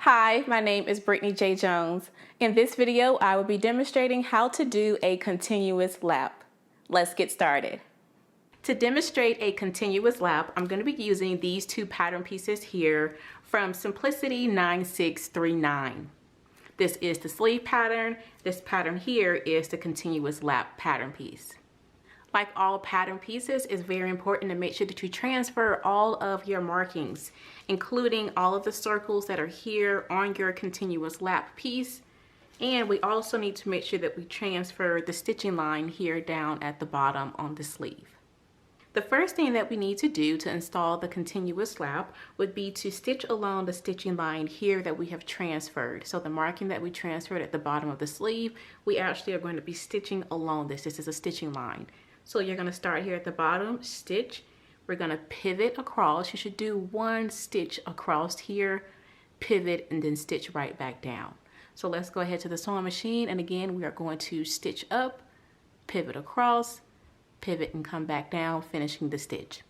Hi, my name is Brittany J Jones. In this video, I will be demonstrating how to do a continuous lap. Let's get started. To demonstrate a continuous lap, I'm going to be using these two pattern pieces here from Simplicity 9639. This is the sleeve pattern. This pattern here is the continuous lap pattern piece. Like all pattern pieces, it's very important to make sure that you transfer all of your markings, including all of the circles that are here on your continuous lap piece. And we also need to make sure that we transfer the stitching line here down at the bottom on the sleeve. The first thing that we need to do to install the continuous lap would be to stitch along the stitching line here that we have transferred. So the marking that we transferred at the bottom of the sleeve, we actually are going to be stitching along this. This is a stitching line. So you're going to start here at the bottom, stitch. We're going to pivot across. You should do one stitch across here, pivot, and then stitch right back down. So let's go ahead to the sewing machine. And again, we are going to stitch up, pivot across, pivot, and come back down, finishing the stitch.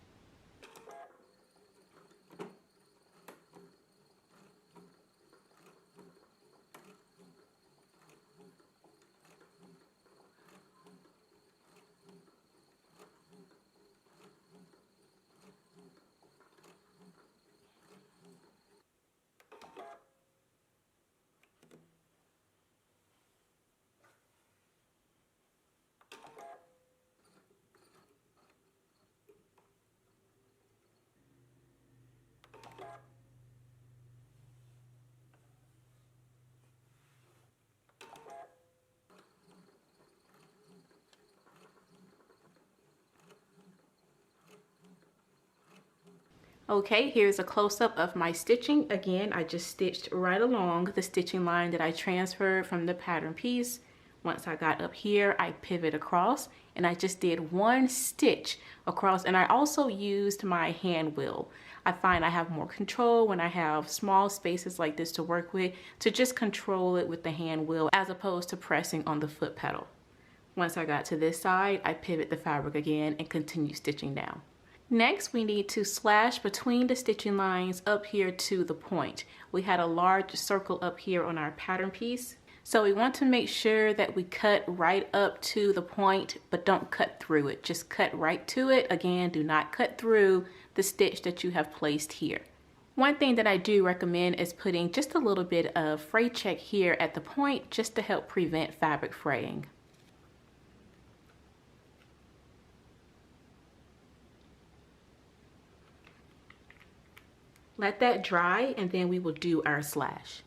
Okay, here's a close-up of my stitching. Again, I just stitched right along the stitching line that I transferred from the pattern piece. Once I got up here, I pivot across and I just did one stitch across, and I also used my hand wheel. I find I have more control when I have small spaces like this to work with, to just control it with the hand wheel as opposed to pressing on the foot pedal. Once I got to this side, I pivot the fabric again and continue stitching down. Next, we need to slash between the stitching lines up here to the point. We had a large circle up here on our pattern piece. So we want to make sure that we cut right up to the point, but don't cut through it. Just cut right to it. Again, do not cut through the stitch that you have placed here. One thing that I do recommend is putting just a little bit of fray check here at the point, just to help prevent fabric fraying. Let that dry and then we will do our slash.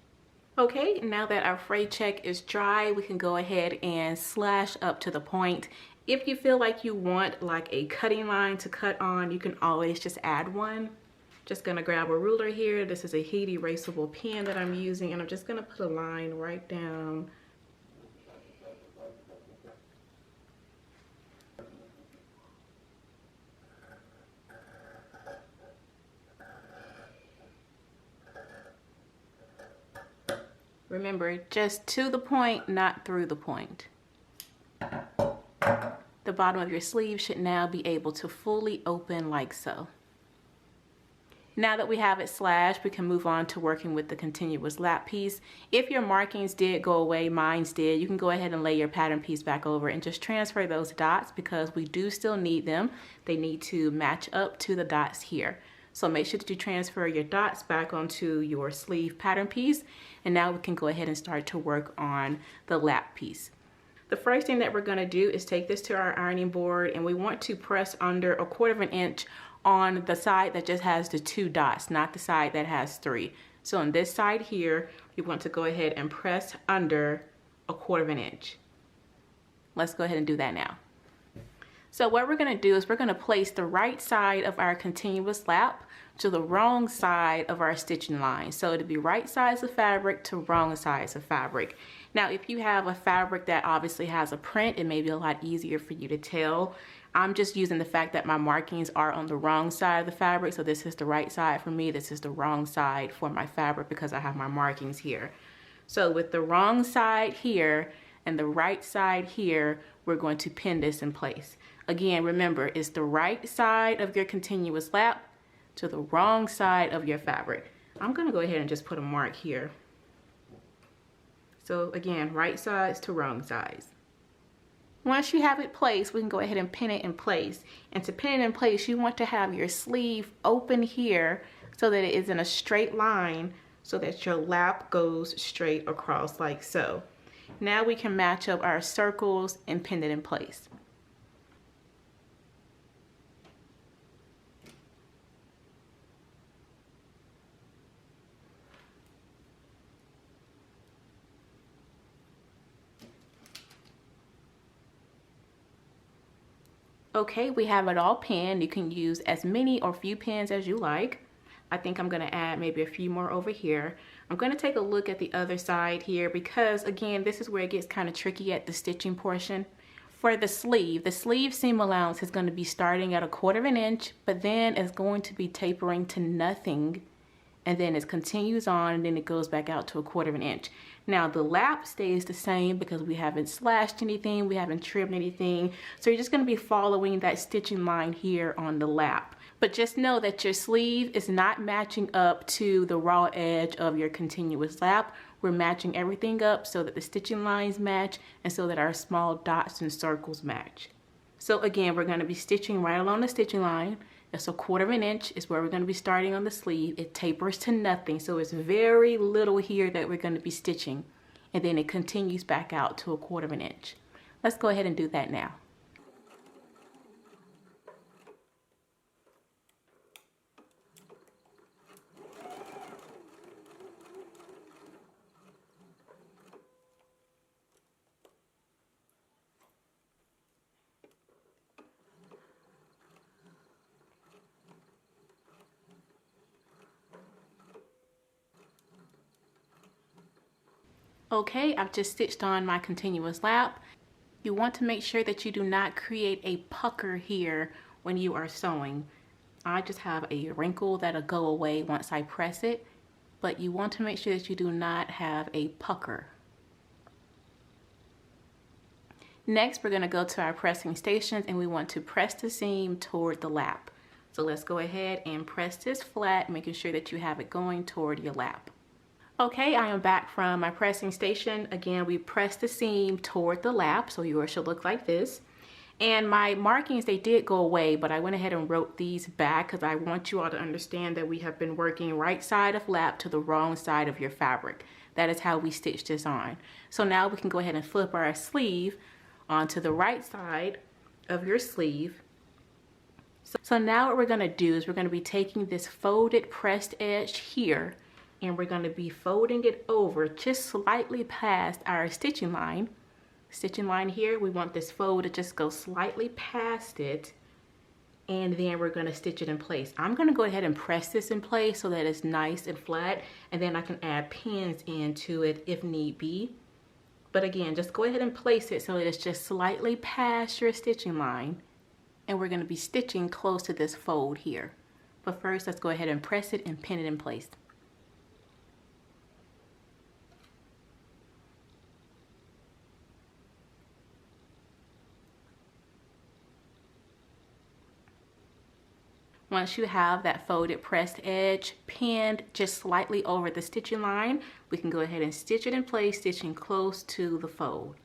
Okay, now that our fray check is dry, we can go ahead and slash up to the point. If you feel like you want like a cutting line to cut on, you can always just add one. Just gonna grab a ruler here. This is a heat erasable pen that I'm using, and I'm just gonna put a line right down. Remember, just to the point, not through the point. The bottom of your sleeve should now be able to fully open like so. Now that we have it slashed, we can move on to working with the continuous lap piece. If your markings did go away, mine's did, you can go ahead and lay your pattern piece back over and just transfer those dots, because we do still need them. They need to match up to the dots here. So make sure that you transfer your dots back onto your sleeve pattern piece. And now we can go ahead and start to work on the lap piece. The first thing that we're gonna do is take this to our ironing board, and we want to press under 1/4 of an inch on the side that just has the 2 dots, not the side that has 3. So on this side here, we want to go ahead and press under 1/4 of an inch. Let's go ahead and do that now. So what we're gonna do is we're gonna place the right side of our continuous lap to the wrong side of our stitching line. So it'll be right sides of fabric to wrong sides of fabric. Now, if you have a fabric that obviously has a print, it may be a lot easier for you to tell. I'm just using the fact that my markings are on the wrong side of the fabric. So this is the right side for me. This is the wrong side for my fabric because I have my markings here. So with the wrong side here and the right side here, we're going to pin this in place. Again, remember, it's the right side of your continuous lap to the wrong side of your fabric. I'm gonna go ahead and just put a mark here. So again, right sides to wrong sides. Once you have it placed, we can go ahead and pin it in place. And to pin it in place, you want to have your sleeve open here so that it is in a straight line so that your lap goes straight across like so. Now we can match up our circles and pin it in place. Okay, we have it all pinned. You can use as many or few pins as you like. I think I'm gonna add maybe a few more over here. I'm gonna take a look at the other side here because again, this is where it gets kind of tricky at the stitching portion. For the sleeve seam allowance is gonna be starting at 1/4 inch, but then it's going to be tapering to nothing. And then it continues on and then it goes back out to 1/4 inch. Now the lap stays the same because we haven't slashed anything, we haven't trimmed anything. So you're just gonna be following that stitching line here on the lap. But just know that your sleeve is not matching up to the raw edge of your continuous lap. We're matching everything up so that the stitching lines match and so that our small dots and circles match. So again, we're gonna be stitching right along the stitching line. That's 1/4 inch is where we're going to be starting on the sleeve. It tapers to nothing, so it's very little here that we're going to be stitching. And then it continues back out to 1/4 inch. Let's go ahead and do that now. Okay, I've just stitched on my continuous lap. You want to make sure that you do not create a pucker here when you are sewing. I just have a wrinkle that'll go away once I press it, but you want to make sure that you do not have a pucker. Next, we're going to go to our pressing stations and we want to press the seam toward the lap. So let's go ahead and press this flat, making sure that you have it going toward your lap. Okay, I am back from my pressing station. Again, we pressed the seam toward the lap, so yours should look like this. And my markings, they did go away, but I went ahead and wrote these back because I want you all to understand that we have been working right side of lap to the wrong side of your fabric. That is how we stitched this on. So now we can go ahead and flip our sleeve onto the right side of your sleeve. So now what we're gonna do is we're gonna be taking this folded pressed edge here and we're going to be folding it over just slightly past our stitching line. Stitching line here, we want this fold to just go slightly past it, and then we're going to stitch it in place. I'm going to go ahead and press this in place so that it's nice and flat, and then I can add pins into it if need be. But again, just go ahead and place it so that it's just slightly past your stitching line, and we're going to be stitching close to this fold here. But first, let's go ahead and press it and pin it in place. Once you have that folded pressed edge pinned just slightly over the stitching line, we can go ahead and stitch it in place, stitching close to the fold.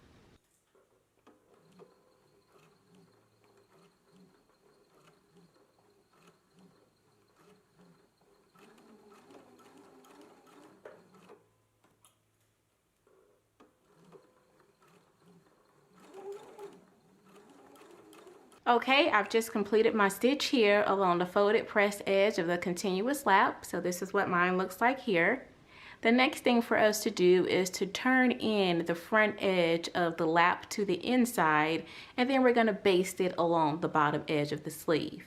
Okay, I've just completed my stitch here along the folded pressed edge of the continuous lap. So this is what mine looks like here. The next thing for us to do is to turn in the front edge of the lap to the inside, and then we're going to baste it along the bottom edge of the sleeve.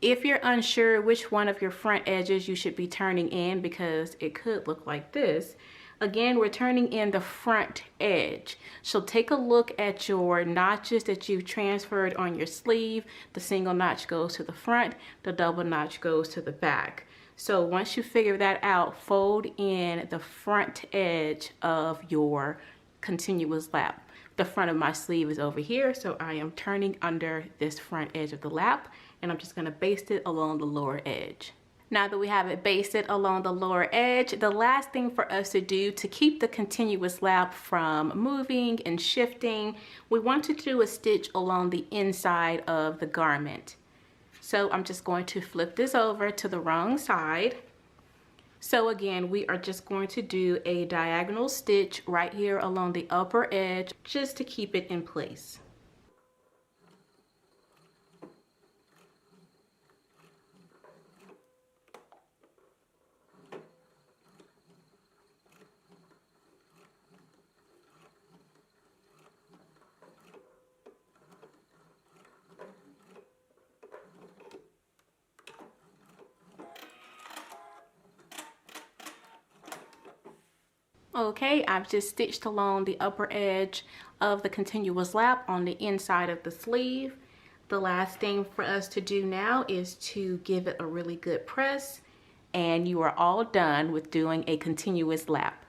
If you're unsure which one of your front edges you should be turning in, because it could look like this, again, we're turning in the front edge. So take a look at your notches that you've transferred on your sleeve. The single notch goes to the front, the double notch goes to the back. So once you figure that out, fold in the front edge of your continuous lap. The front of my sleeve is over here, so I am turning under this front edge of the lap, and I'm just going to baste it along the lower edge. Now that we have it basted along the lower edge, the last thing for us to do to keep the continuous lap from moving and shifting, we want to do a stitch along the inside of the garment. So I'm just going to flip this over to the wrong side. So again, we are just going to do a diagonal stitch right here along the upper edge just to keep it in place. Okay, I've just stitched along the upper edge of the continuous lap on the inside of the sleeve. The last thing for us to do now is to give it a really good press, and you are all done with doing a continuous lap.